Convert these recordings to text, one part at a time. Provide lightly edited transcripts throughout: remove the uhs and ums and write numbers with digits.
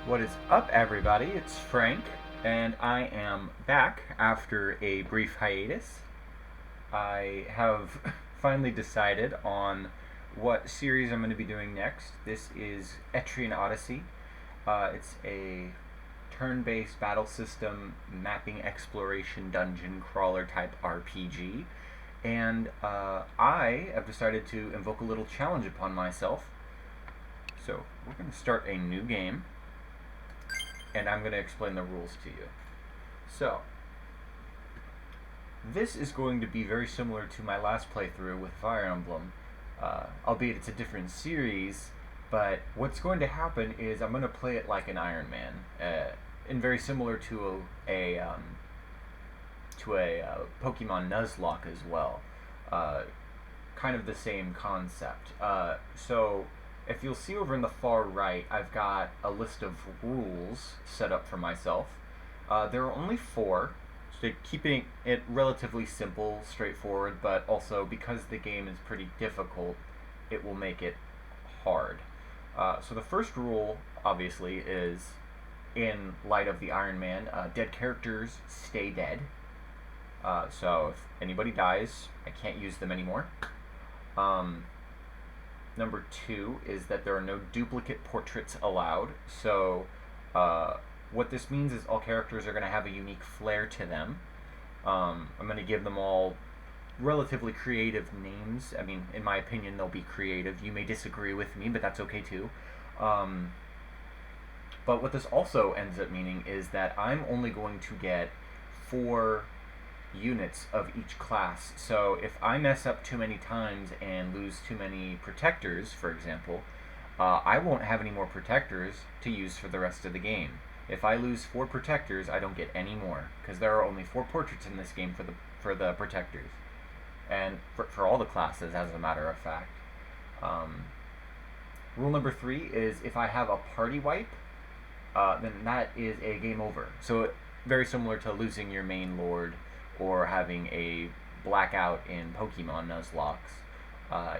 What is up, everybody? It's Frank, and I am back after a brief hiatus. I have finally decided on what series I'm going to be doing next. This is Etrian Odyssey. It's a turn-based battle system mapping exploration dungeon crawler type RPG, and I have decided to invoke a little challenge upon myself. So we're going to start a new game, and I'm going to explain the rules to you. So, this is going to be very similar to my last playthrough with Fire Emblem, albeit it's a different series, but what's going to happen is I'm going to play it like an Iron Man, and very similar to a Pokemon Nuzlocke as well. Kind of the same concept. So, if you'll see over in the far right, I've got a list of rules set up for myself. There are only 4, so keeping it relatively simple, straightforward, but also because the game is pretty difficult, it will make it hard. So the first rule, obviously, is in light of the Iron Man, dead characters stay dead. So if anybody dies, I can't use them anymore. Number 2 is that there are no duplicate portraits allowed. So what this means is all characters are going to have a unique flair to them. I'm going to give them all relatively creative names. I mean, in my opinion, they'll be creative. You may disagree with me, but that's okay too. But what this also ends up meaning is that I'm only going to get 4 units of each class. So if I mess up too many times and lose too many protectors, for example, I won't have any more protectors to use for the rest of the game. If I lose 4 protectors, I don't get any more, because there are only 4 portraits in this game for the protectors, and for all the classes, as a matter of fact. Rule number 3 is if I have a party wipe, then that is a game over. So very similar to losing your main lord or having a blackout in Pokemon Nuzlocke.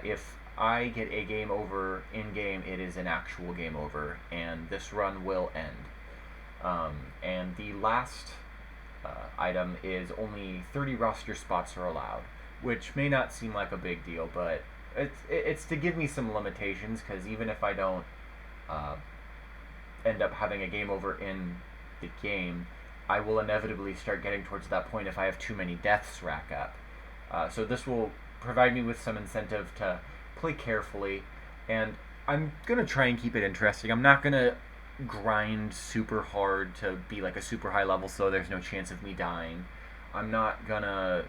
If I get a game over in-game, it is an actual game over, and this run will end. And the last item is only 30 roster spots are allowed, which may not seem like a big deal, but it's to give me some limitations, because even if I don't end up having a game over in the game, I will inevitably start getting towards that point if I have too many deaths rack up. So this will provide me with some incentive to play carefully, and I'm going to try and keep it interesting. I'm not going to grind super hard to be like a super high level so there's no chance of me dying. I'm not going to,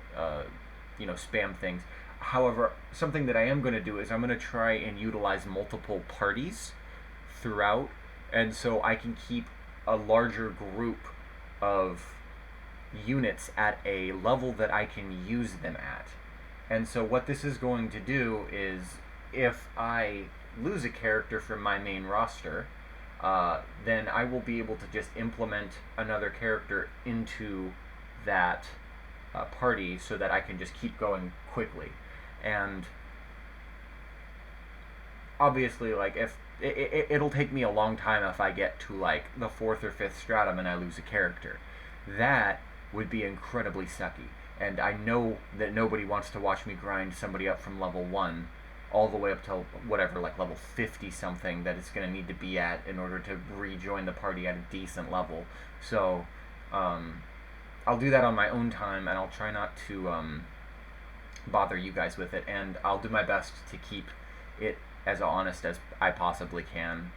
spam things. However, something that I am going to do is I'm going to try and utilize multiple parties throughout, and so I can keep a larger group of units at a level that I can use them at. And so what this is going to do is, if I lose a character from my main roster, then I will be able to just implement another character into that party so that I can just keep going quickly. And obviously, like, if it'll take me a long time if I get to like the 4th or 5th stratum and I lose a character. That would be incredibly sucky, and I know that nobody wants to watch me grind somebody up from level 1 all the way up to whatever, like level 50 something that it's going to need to be at in order to rejoin the party at a decent level. So I'll do that on my own time, and I'll try not to bother you guys with it, and I'll do my best to keep it as honest as I possibly can.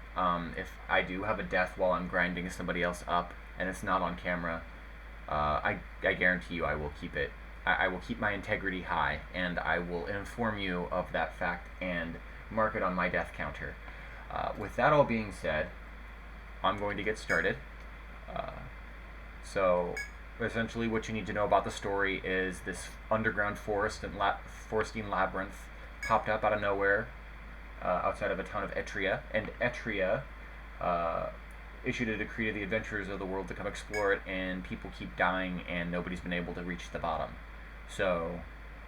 If I do have a death while I'm grinding somebody else up and it's not on camera, I guarantee you I will keep it. I will keep my integrity high, and I will inform you of that fact and mark it on my death counter. With that all being said, I'm going to get started. So essentially what you need to know about the story is this underground forest and foresting labyrinth popped up out of nowhere outside of a town of Etria, and Etria issued a decree to the adventurers of the world to come explore it, and people keep dying, and nobody's been able to reach the bottom. So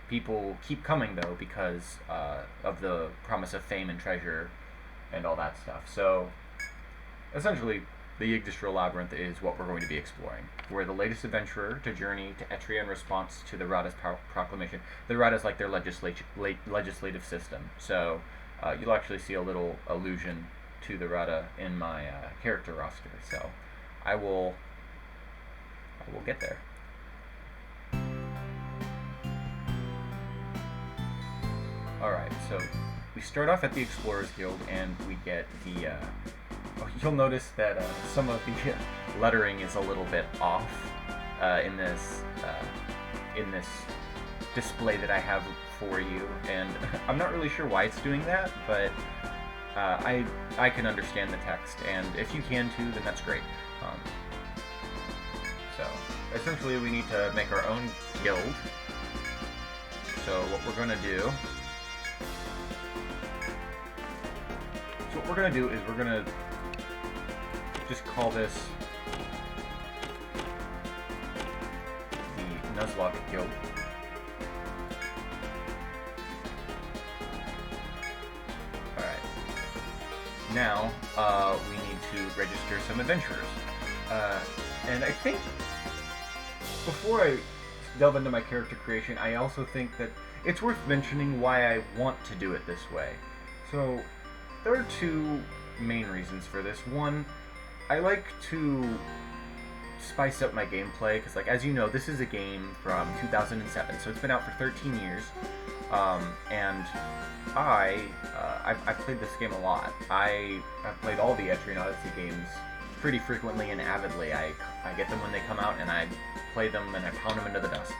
people keep coming, though, because of the promise of fame and treasure and all that stuff. So essentially, the Yggdrasil Labyrinth is what we're going to be exploring. We're the latest adventurer to journey to Etria in response to the Rada's proclamation. The Rada's like their legislative system, so you'll actually see a little allusion to the Rada in my character roster. So I will get there. Alright, so we start off at the Explorers Guild, and we get the, you'll notice that some of the lettering is a little bit off in this display that I have for you, and I'm not really sure why it's doing that, but I can understand the text, and if you can too, then that's great. So, essentially we need to make our own guild. So what we're going to do is we're going to just call this the Nuzlocke Guild. Alright. Now, we need to register some adventurers. And I think, before I delve into my character creation, I also think that it's worth mentioning why I want to do it this way. So, there are two main reasons for this. One, I like to spice up my gameplay, because, like, as you know, this is a game from 2007, so it's been out for 13 years, and I've played this game a lot. I've played all the Etrian Odyssey games pretty frequently and avidly. I get them when they come out, and I play them, and I pound them into the dust.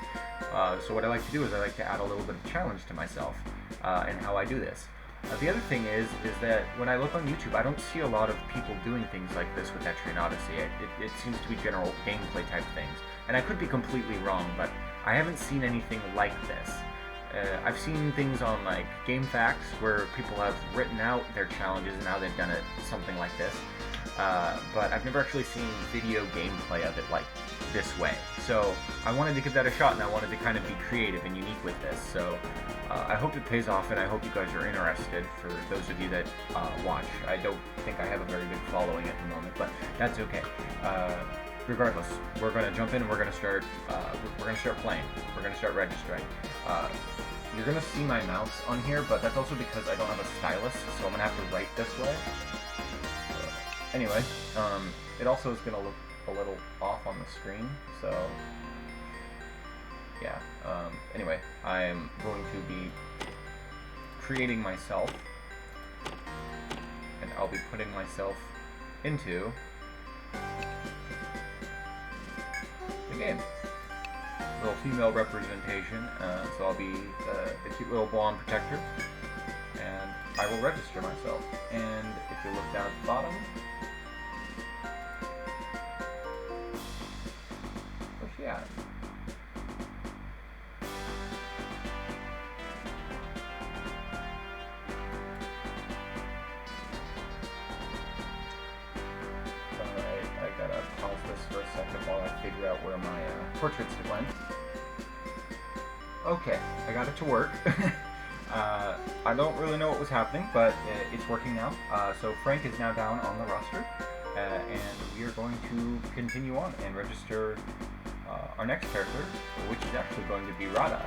So what I like to do is I like to add a little bit of challenge to myself, and how I do this. The other thing is that when I look on YouTube, I don't see a lot of people doing things like this with Etrian Odyssey. It seems to be general gameplay type things. And I could be completely wrong, but I haven't seen anything like this. I've seen things on like GameFAQs where people have written out their challenges and how they've done it, something like this. But I've never actually seen video gameplay of it like this way. So I wanted to give that a shot, and I wanted to kind of be creative and unique with this. So I hope it pays off, and I hope you guys are interested, for those of you that watch. I don't think I have a very big following at the moment, but that's okay. Regardless, we're going to jump in and we're going to start playing. We're going to start registering. You're going to see my mouse on here, but that's also because I don't have a stylus, so I'm going to have to write this way. Anyway, it also is going to look a little off on the screen, so yeah. Anyway, I'm going to be creating myself, and I'll be putting myself into the game. Little female representation, so I'll be the cute little blonde protector, and I will register myself. And if you look down at the bottom, where's she at? Alright, I gotta pause this for a second while I figure out where my portraits went. Okay, I got it to work. I don't really know what was happening, but it's working now. So Frank is now down on the roster, and we are going to continue on and register our next character, which is actually going to be Rada.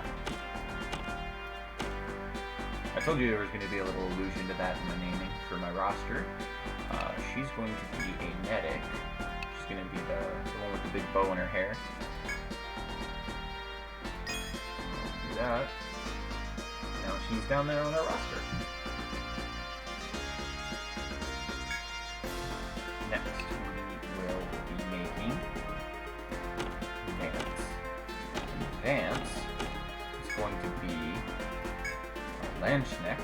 I told you there was going to be a little allusion to that in the naming for my roster. She's going to be a medic. She's going to be the one with the big bow in her hair. Do that. Now she's down there on our roster. Next, we will be making Vance. And Vance is going to be a Lanchneck.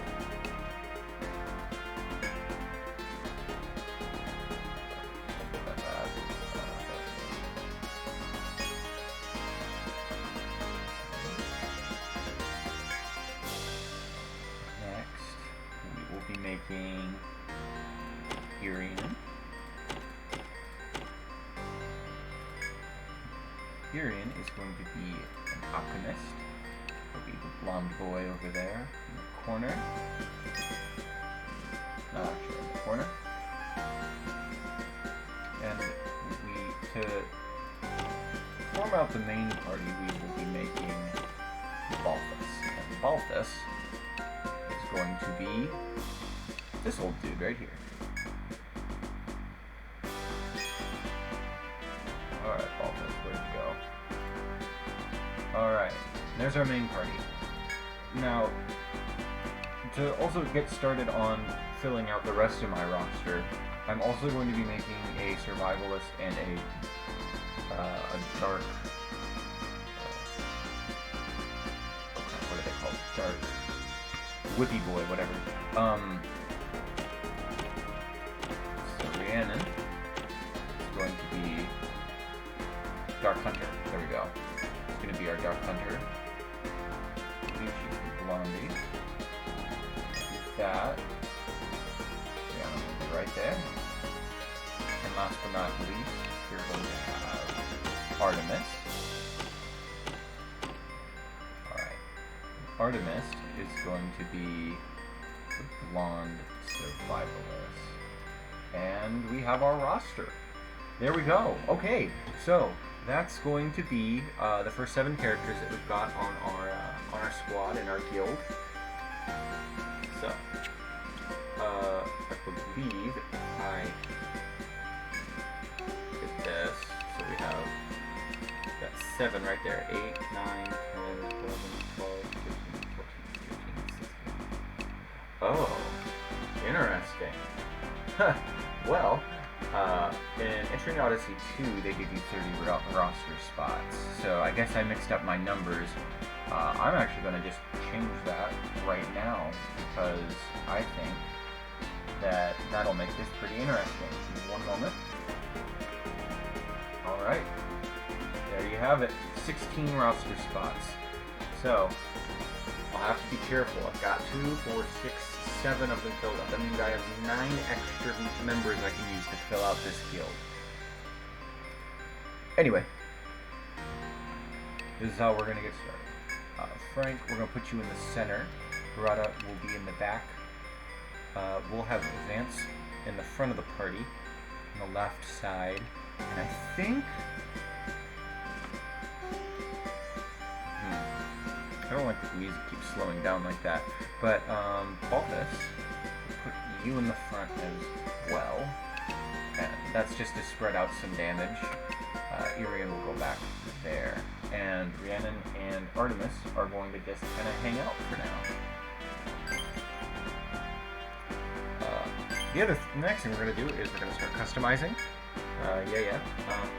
Making Etrian. Etrian is going to be an alchemist. He'll be the blonde boy over there in the corner. Not actually in the corner. And out the main party, we will be making Balthus. And Balthus is going to be this old dude right here. Alright, Balthus, where'd you go? Alright, there's our main party. Now, to also get started on filling out the rest of my roster, I'm also going to be making a survivalist and a dark, what are they called? Dark whippy boy, whatever. So Rhiannon is going to be Dark Hunter. There we go. It's going to be our Dark Hunter. I believe she's the Blondie. That. Yeah, right there. And last but not least, we're going to have Artemis. Alright. Artemis is going to be the blonde survivalist. And we have our roster. There we go. Okay, so that's going to be the first 7 characters that we've got on our squad in our guild. So, I believe I did this. So we have that 7 right there. 8, 9, 10, 11, 12, 15, 14, 15, 16. Oh, interesting. Well, in Etrian Odyssey 2, they give you 30 roster spots. So I guess I mixed up my numbers. I'm actually going to just change that right now because I think that that'll make this pretty interesting. Give me one moment. Alright. There you have it. 16 roster spots. So, I'll have to be careful. I've got 2, 4, 6, 7 of them filled up. That means I have 9 extra members I can use to fill out this guild. Anyway, this is how we're going to get started. Frank, we're going to put you in the center. Beretta will be in the back. We'll have Vance in the front of the party, on the left side. And I think... I don't like the music keeps slowing down like that. But, Balthus, put you in the front as well. And that's just to spread out some damage. Irian will go back there. And Rhiannon and Artemis are going to just kind of hang out for now. The next thing we're going to do is we're going to start customizing.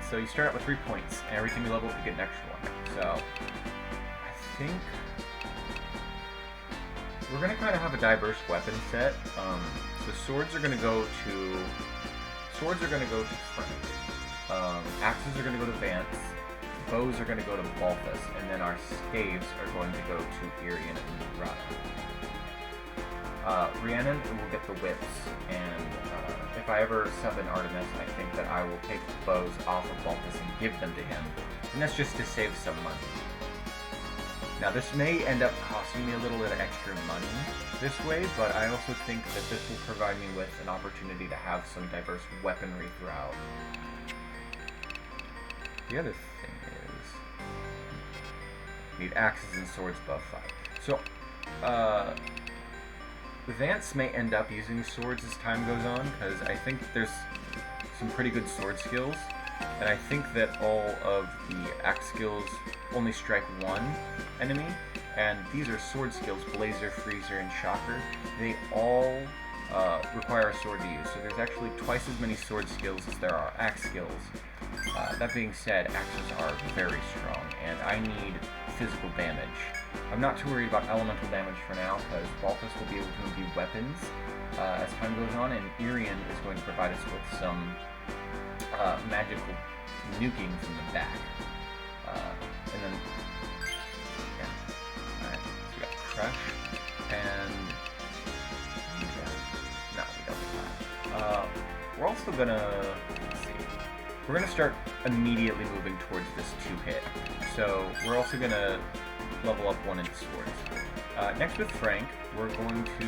So you start out with 3 points, and every time you level up, you get an extra one. So I think we're going to kind of have a diverse weapon set. So swords are going to go to Frank. Axes are going to go to Vance. Bows are going to go to Balthus, and then our staves are going to go to Irian and Rada. Rhiannon will get the whips, and if I ever sub in Artemis, I think that I will take the bows off of Balthus and give them to him, and that's just to save some money. Now this may end up costing me a little bit of extra money this way, but I also think that this will provide me with an opportunity to have some diverse weaponry throughout. The other thing is, need axes and swords above 5. So, Vance may end up using swords as time goes on, because I think there's some pretty good sword skills, and I think that all of the axe skills only strike one enemy, and these are sword skills, Blazer, Freezer, and Shocker. They all require a sword to use, so there's actually twice as many sword skills as there are axe skills. That being said, axes are very strong, and I need physical damage. I'm not too worried about elemental damage for now, because Balthus will be able to imbue weapons as time goes on, and Irian is going to provide us with some magical nuking from the back. And then, yeah. Alright, so we got Crush, and... no, we don't have that. We're also gonna... let's see. We're gonna start immediately moving towards this 2-hit. So, we're also gonna level up 1 into swords. Next with Frank, we're going to...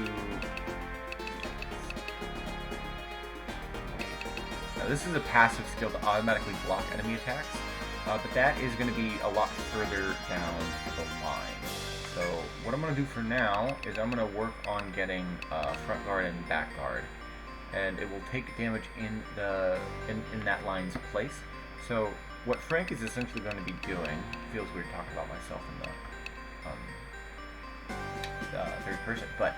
now this is a passive skill to automatically block enemy attacks. but that is going to be a lot further down the line. So what I'm going to do for now is I'm going to work on getting front guard and back guard, and it will take damage in that line's place. So what Frank is essentially going to be doing, feels weird talking about myself in the third person, but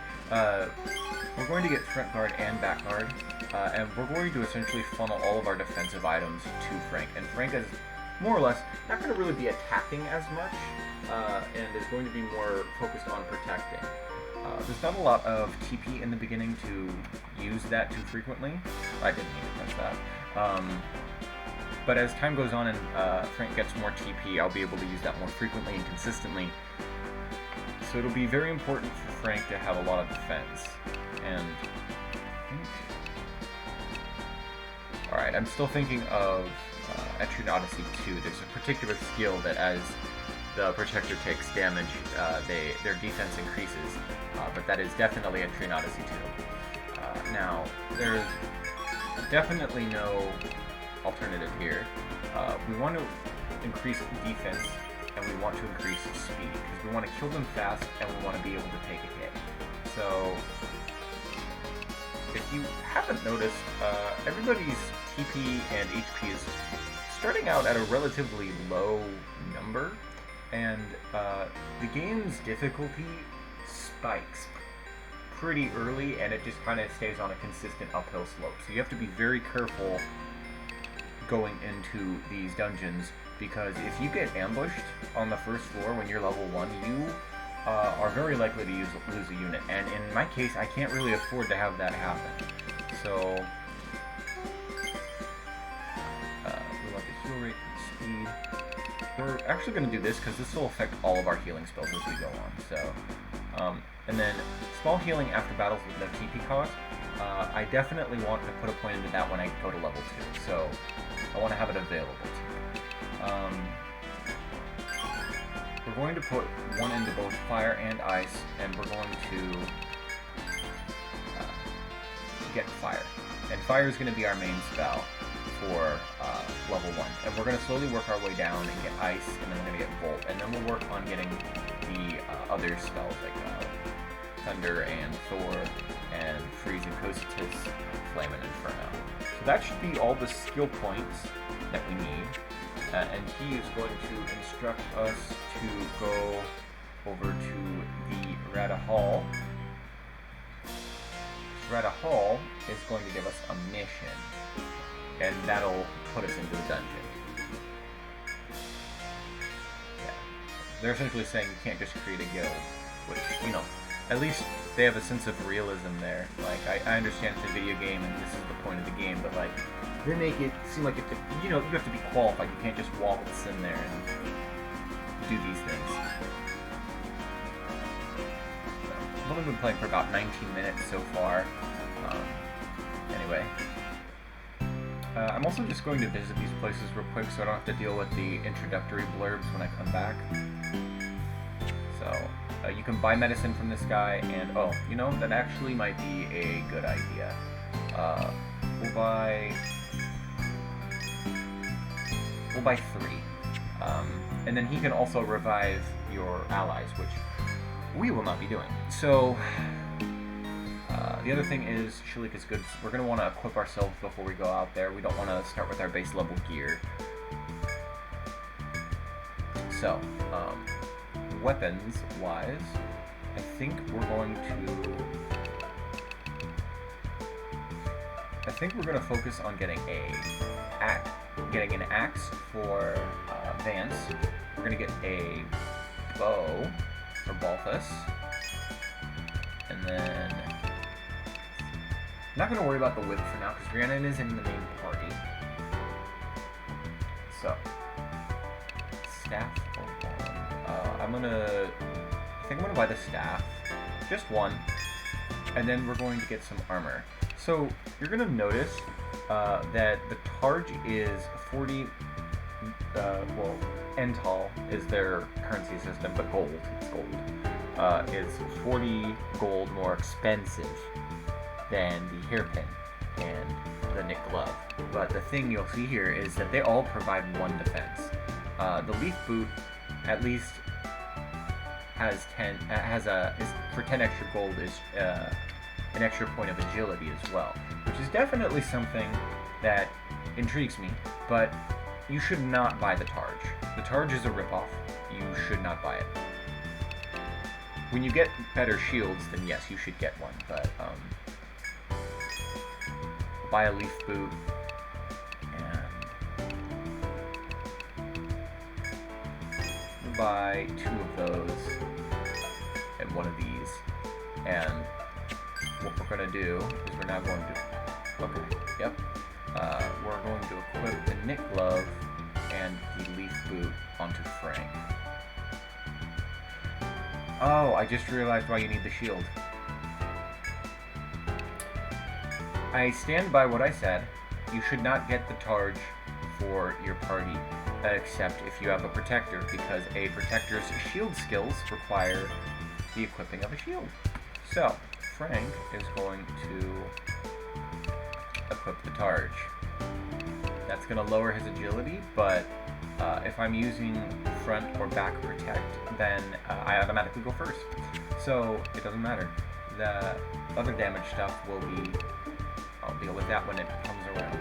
we're going to get front guard and back guard, and we're going to essentially funnel all of our defensive items to Frank. And Frank is more or less not going to really be attacking as much, and is going to be more focused on protecting. There's not a lot of TP in the beginning to use that too frequently. I didn't mean to press that. But as time goes on and Frank gets more TP, I'll be able to use that more frequently and consistently. So it'll be very important for Frank to have a lot of defense. And alright, I'm still thinking of Etrian Odyssey 2. There's a particular skill that as the protector takes damage, their defense increases. But that is definitely Etrian Odyssey 2. Now, there's definitely no alternative here. We want to increase defense, and we want to increase speed, because we want to kill them fast, and we want to be able to take a hit. So, if you haven't noticed, everybody's TP and HP is starting out at a relatively low number, and the game's difficulty spikes pretty early, and it just kind of stays on a consistent uphill slope. So you have to be very careful going into these dungeons, because if you get ambushed on the first floor when you're level 1, you are very likely to lose a unit, and in my case, I can't really afford to have that happen. So we want the heal rate and speed. We're actually going to do this because this will affect all of our healing spells as we go on. So, and then small healing after battles with no TP cost. I definitely want to put a point into that when I go to level 2. So I want to have it available to me. We're going to put one into both fire and ice, and we're going to get fire. And fire is going to be our main spell for level 1. And we're going to slowly work our way down and get ice, and then we're going to get volt. And then we'll work on getting the other spells like thunder and Thor and freeze and Cositus, flame and inferno. So that should be all the skill points that we need. And he is going to instruct us to go over to the Rada Hall. Rada Hall is going to give us a mission, and that'll put us into the dungeon. Yeah. They're essentially saying you can't just create a guild, which, you know, at least they have a sense of realism there. Like, I understand it's a video game and this is the point of the game, but like, they make it seem like you have to be qualified. You can't just waltz in there and do these things. So, I've only been playing for about 19 minutes so far. Anyway. I'm also just going to visit these places real quick so I don't have to deal with the introductory blurbs when I come back. So, you can buy medicine from this guy, and oh, you know, that actually might be a good idea. We'll buy 3. And then he can also revive your allies, which we will not be doing. So, the other thing is, Shalik is good. We're going to want to equip ourselves before we go out there. We don't want to start with our base level gear. So, weapons-wise, I think we're going to focus on getting an axe for Vance. We're going to get a bow for Balthus. And then I'm not going to worry about the whip for now because Rhiannon is in the main party. So, staff for one. I think I'm going to buy the staff. Just one. And then we're going to get some armor. So, you're going to notice that the Targe is 40, Ental is their currency system, but gold, it's gold, is 40 gold more expensive than the hairpin and the knit glove. But the thing you'll see here is that they all provide 1 defense. The leaf boot at least has for 10 extra gold is an extra point of agility as well, which is definitely something that intrigues me, but you should not buy the Targe. The Targe is a ripoff. You should not buy it. When you get better shields, then yes, you should get one, but buy a leaf boot and buy 2 of those and 1 of these, and what we're going to do is we're now going to, we're going to equip the Knit Glove and the Leaf Boot onto Frank. Oh, I just realized why you need the shield. I stand by what I said. You should not get the Targe for your party, except if you have a Protector, because a Protector's shield skills require the equipping of a shield. So, Frank is going to equip the Targe. That's going to lower his agility, but if I'm using front or back protect, then I automatically go first. So it doesn't matter. The other damage stuff will be, I'll deal with that when it comes around.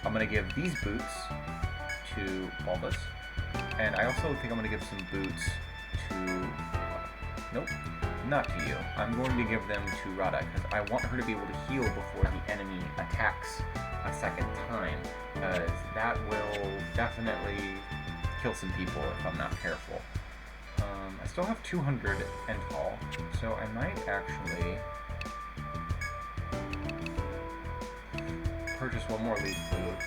I'm going to give these boots to Bulbous, and I also think I'm going to give some boots to, nope, not to you. I'm going to give them to Radha, because I want her to be able to heal before the enemy attacks a second time, because that will definitely kill some people if I'm not careful. I still have 200 Entall, so I might actually purchase one more leaf boot,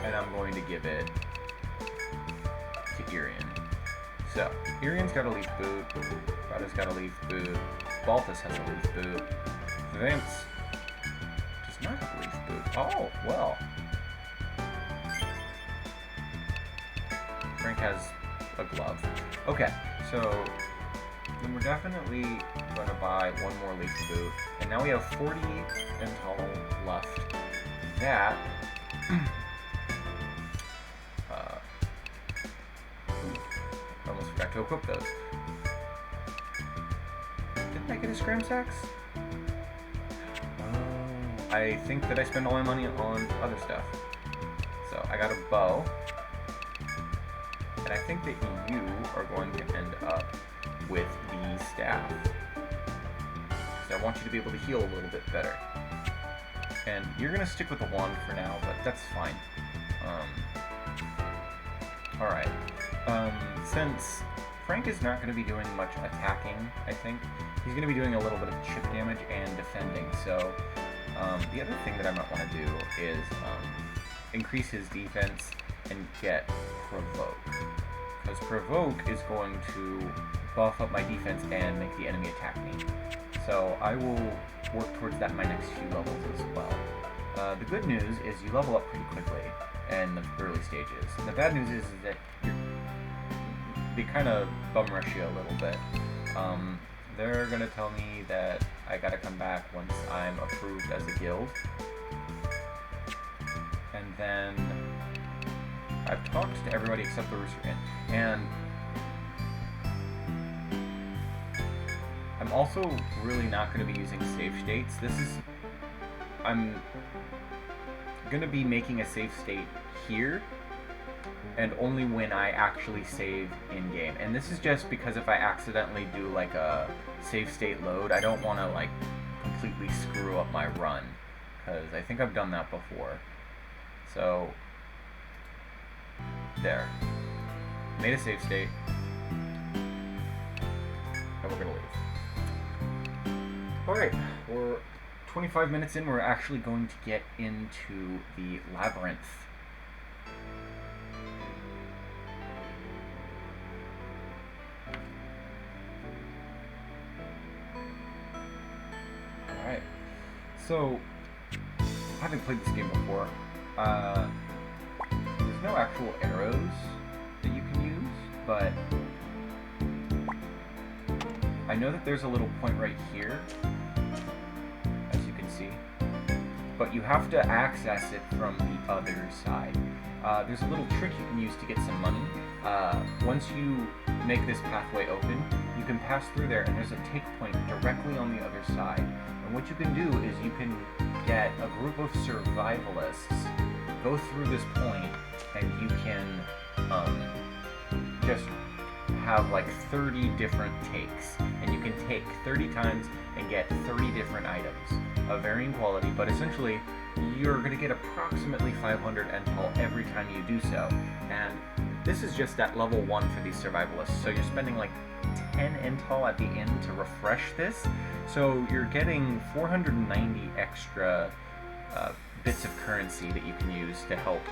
and I'm going to give it to Etrian. So, Irian's got a leaf boot, Radha's got a leaf boot, Balthus has a leaf boot, Vince does not have a leaf boot. Oh, well. Frank has a glove. Okay, so then we're definitely going to buy one more leaf boot, and now we have 40 Entall left. That almost forgot to equip those. Didn't I get a Scram Sacks? Oh, I think that I spend all my money on other stuff. So I got a bow, and I think that you are going to end up with the staff. So I want you to be able to heal a little bit better. And you're going to stick with the wand for now, but that's fine. Alright. Since Frank is not going to be doing much attacking, I think, he's going to be doing a little bit of chip damage and defending. So the other thing that I might want to do is increase his defense and get Provoke. Because Provoke is going to buff up my defense and make the enemy attack me. So I will work towards that in my next few levels as well. The good news is you level up pretty quickly in the early stages. And the bad news is that they kind of bum rush you a little bit. They're going to tell me that I got to come back once I'm approved as a guild. And then I've talked to everybody except the Rooster Inn. And I'm also really not going to be using save states. I'm going to be making a save state here, and only when I actually save in-game. And this is just because if I accidentally do like a save state load, I don't want to like completely screw up my run, because I think I've done that before. So, there. Made a save state, and we're going to leave. Alright, we're 25 minutes in, we're actually going to get into the labyrinth. Alright, so, I haven't played this game before. There's no actual arrows that you can use, but I know that there's a little point right here, as you can see, but you have to access it from the other side. There's a little trick you can use to get some money. Once you make this pathway open, you can pass through there, and there's a take point directly on the other side. And what you can do is you can get a group of survivalists, go through this point, and you can just have like 30 different takes. And you can take 30 times and get 30 different items of varying quality, but essentially you're going to get approximately 500 Ental every time you do so. And this is just at level 1 for these survivalists, so you're spending like 10 Ental at the end to refresh this, so you're getting 490 extra bits of currency that you can use to help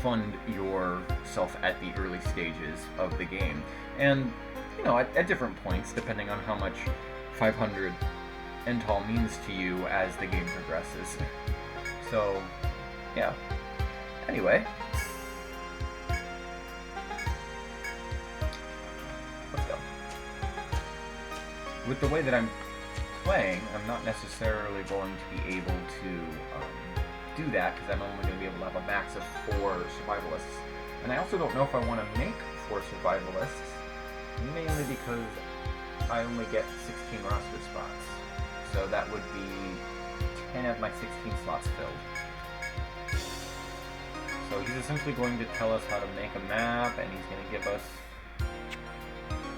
fund yourself at the early stages of the game. And, you know, at different points, depending on how much 500 Ental means to you as the game progresses. So, yeah. Anyway. Let's go. With the way that I'm playing, I'm not necessarily going to be able to do that, because I'm only going to be able to have a max of 4 survivalists. And I also don't know if I want to make 4 survivalists, mainly because I only get 16 roster spots. So that would be 10 of my 16 slots filled. So he's essentially going to tell us how to make a map, and he's going to give us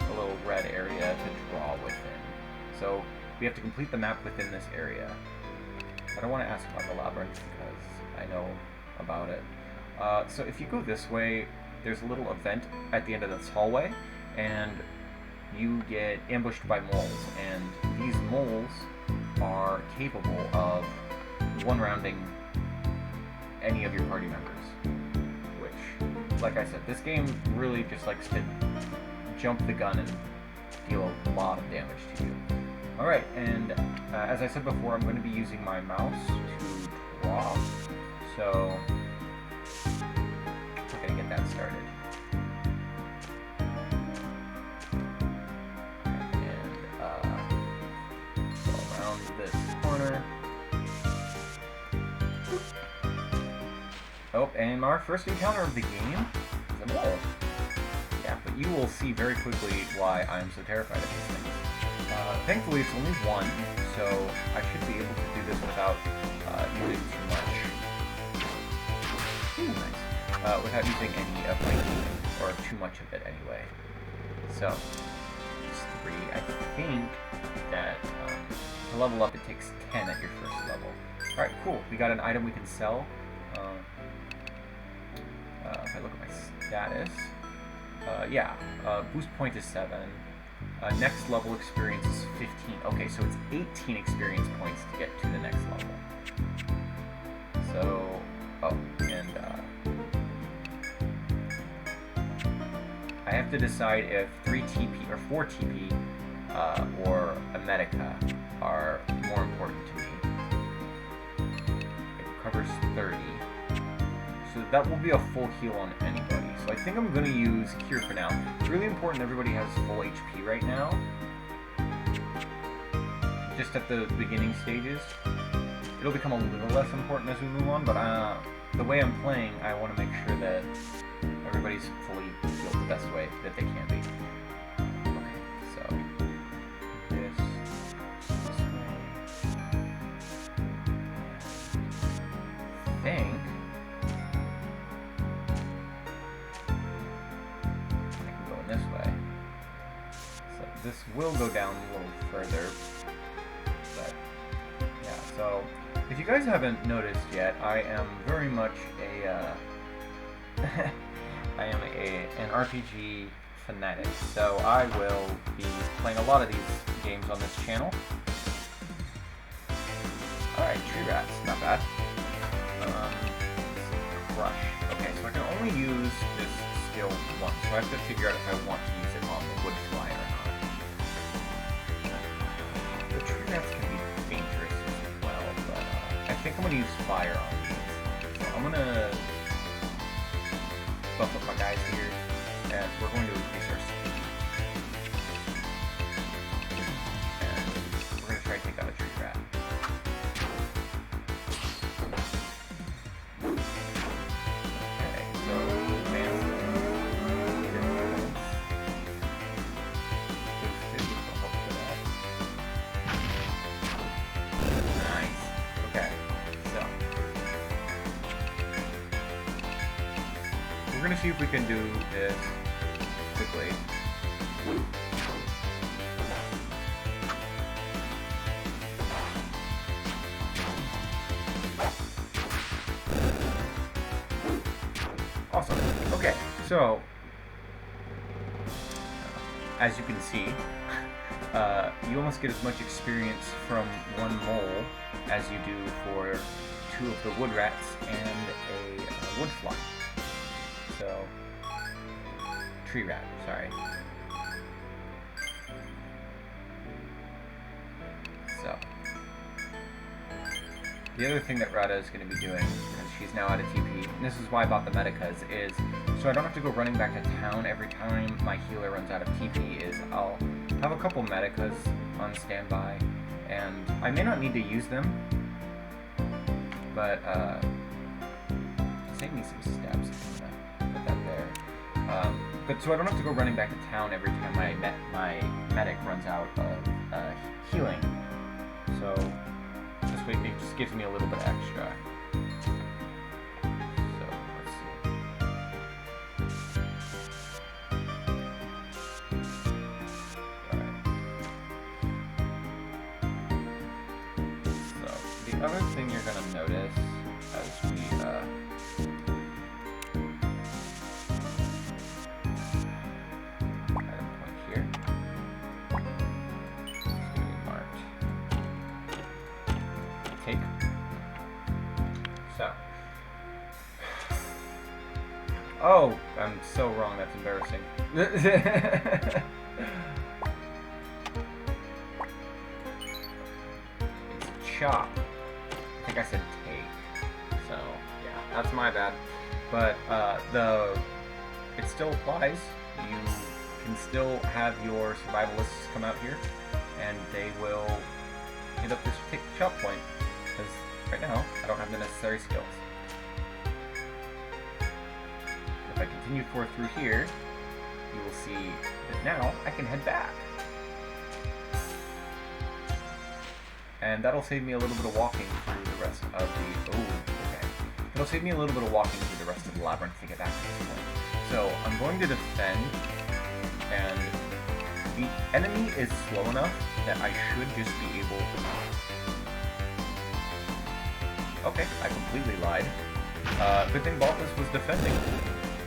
a little red area to draw within. So we have to complete the map within this area. I don't want to ask about the labyrinth because I know about it. So if you go this way, there's a little event at the end of this hallway, and you get ambushed by moles, and these moles are capable of one-rounding any of your party members, which, like I said, this game really just likes to jump the gun and deal a lot of damage to you. Alright, and as I said before, I'm going to be using my mouse to draw, so we're going to get that started. This corner. Oh, and our first encounter of the game is a mole. Yeah, but you will see very quickly why I'm so terrified of these things. Thankfully, it's only one, so I should be able to do this without using too much. Ooh, nice. Without using any of my healing, or too much of it anyway. So, it's 3. I think that to level up, it takes 10 at your first level. Alright, cool. We got an item we can sell. If I look at my status, boost point is 7. Next level experience is 15. Okay, so it's 18 experience points to get to the next level. So, and I have to decide if 3 TP or 4 TP or a Medica are more important to me. It covers 30. So that will be a full heal on anybody. So I think I'm going to use Cure for now. It's really important everybody has full HP right now. Just at the beginning stages. It'll become a little less important as we move on, but the way I'm playing, I want to make sure that everybody's fully healed the best way that they can be. Okay, so this way. I think I can go in this way. So this will go down a little further, but yeah, so if you guys haven't noticed yet, I am very much an RPG fanatic, so I will be playing a lot of these games on this channel. Alright, tree rats, not bad. Crush. Okay, so I can only use this skill once, so I have to figure out if I want to use it on the wood fly or not. The tree rats can be dangerous as well, but I think I'm going to use fire on these. So I'm going to buff up my guys here, and we're going to increase our speed. And we're going to try to take out a tree rat. see if we can do this quickly. Awesome. Okay, so as you can see, you almost get as much experience from one mole as you do for 2 of the wood rats and a wood fly. So, tree rat, sorry. So, the other thing that Rada is going to be doing, because she's now out of TP, and this is why I bought the Medicas, is so I don't have to go running back to town every time my healer runs out of TP, is I'll have a couple Medicas on standby, and I may not need to use them, but save me some steps. I'm gonna put that there. But so I don't have to go running back to town every time my medic runs out of healing. So this way it just gives me a little bit extra. So let's see. Alright. So the other thing you're gonna notice as we oh, I'm so wrong, that's embarrassing. It's chop. I think I said take. So, yeah, that's my bad. But, it still applies. You can still have your survivalists come out here, and they will hit up this chop point. Because right now, I don't have the necessary skills. If I continue forth through here, you will see that now I can head back. And that'll save me a little bit of walking through the rest of the... oh, okay. It'll save me a little bit of walking through the rest of the labyrinth to get back to this point. So, I'm going to defend, and the enemy is slow enough that I should just be able to... okay, I completely lied. Good thing Balthus was defending.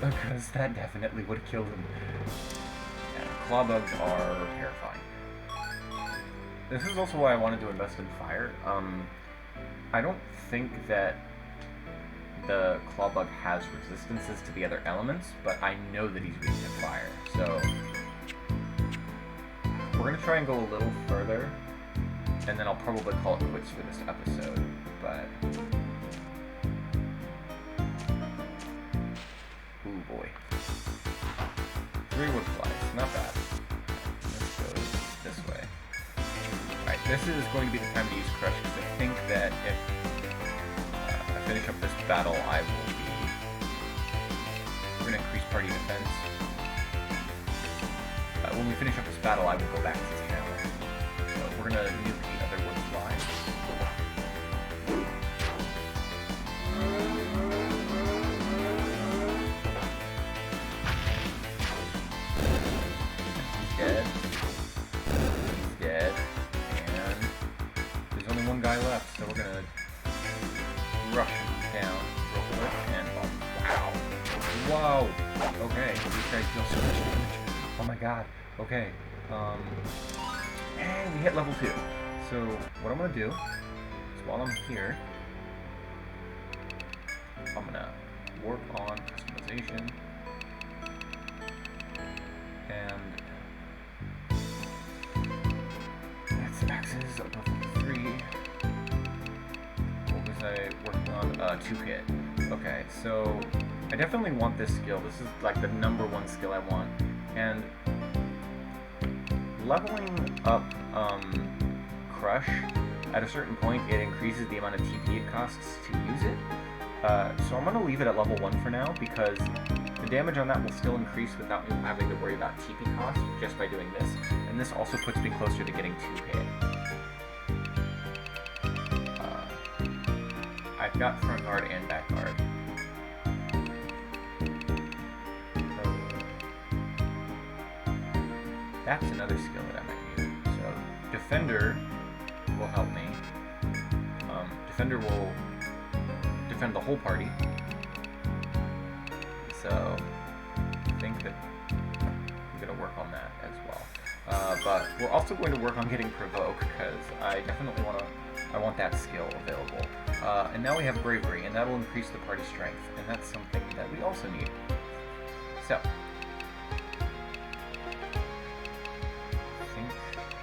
Because that definitely would have killed him. Yeah, claw bugs are terrifying. This is also why I wanted to invest in fire. I don't think that the claw bug has resistances to the other elements, but I know that he's weak to fire. So we're gonna try and go a little further, and then I'll probably call it quits for this episode. But ooh boy. 3 wood flies, not bad. Let's go this way. Alright, this is going to be the time to use Crush, because I think that if I finish up this battle, I will be... we're going to increase party defense. When we finish up this battle, I will go back to town. So we're going to nuke the other wood flies. Dead. He's dead. And there's only one guy left, so we're gonna rush him down real quick and wow. Whoa! Okay, these guys deal so much damage. Oh my god. Okay. And we hit level 2. So what I'm gonna do is while I'm here, I'm gonna work on customization. And axes above 3. What was I working on? 2 hit. Okay, so I definitely want this skill. This is like the #1 skill I want. And leveling up Crush, at a certain point it increases the amount of TP it costs to use it. So I'm going to leave it at level 1 for now, because the damage on that will still increase without me having to worry about TP cost just by doing this. And this also puts me closer to getting 2 hit. I've got front guard and back guard. that's another skill that I might use. So Defender will help me. Defender will defend the whole party. So I think that I'm going to work on that as well. But we're also going to work on getting Provoke, because I definitely want that skill available. And now we have Bravery, and that'll increase the party strength, and that's something that we also need. So, I think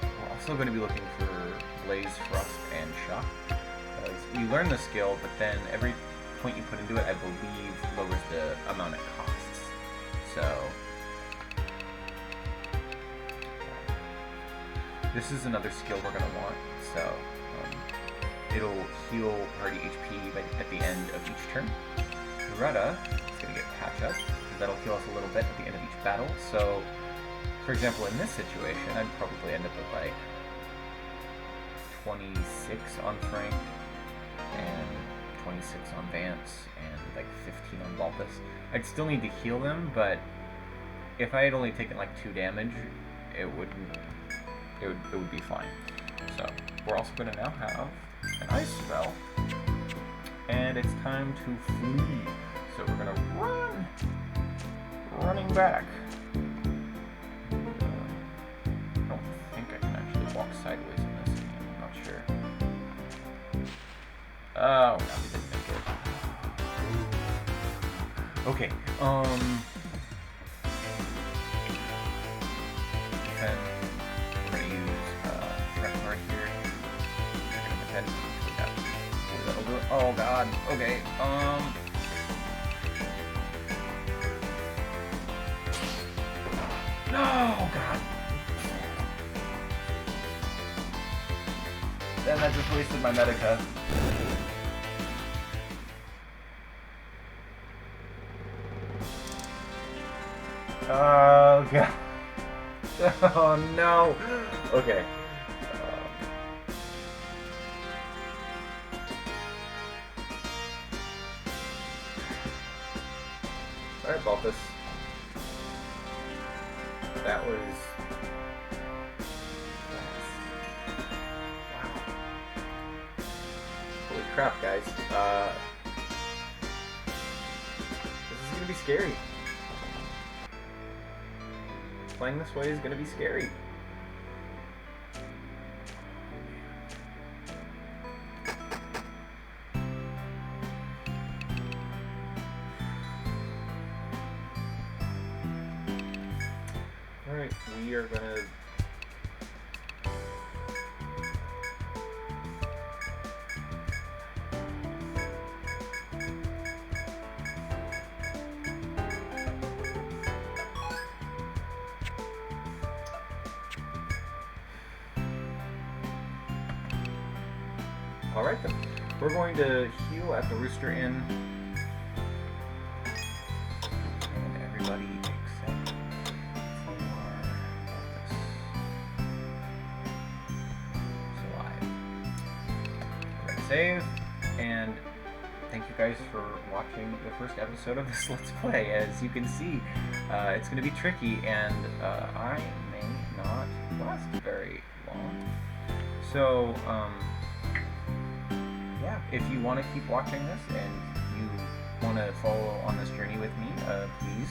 we're also going to be looking for Blaze, Frost, and Shock. Because you learn the skill, but then every point you put into it, I believe, lowers the amount it costs. So, this is another skill we're going to want. So, it'll heal party HP at the end of each turn. Greta is going to get Patch Up, because that'll heal us a little bit at the end of each battle. So, for example, in this situation, I'd probably end up with like 26 on Frank, and 26 on Vance, and like 15 on Balthus. I'd still need to heal them, but if I had only taken like 2 damage, it would be fine. So, we're also going to now have an Ice Spell, and it's time to flee. So we're gonna run, running back. I don't think I can actually walk sideways in this game. I'm not sure. Oh, no, we didn't make it. Okay. And we're gonna use Threat Card here. We're gonna pretend. Oh god, okay, no, god. Then I just wasted my Medica. Oh god. Oh no. Okay. Alright, Balthus. That was... Wow. Holy crap, guys. This is gonna be scary. Playing this way is gonna be scary. Alright, we are gonna... Alright then, we're going to heal at the Rooster Inn. And everybody except for Balthus is alive. We're going to save, and thank you guys for watching the first episode of this Let's Play. As you can see, it's going to be tricky, and I may not last very long. So, yeah, if you want to keep watching this and you want to follow on this journey with me, please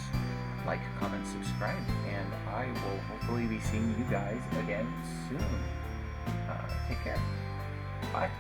like, comment, subscribe, and I will hopefully be seeing you guys again soon. Take care. Bye.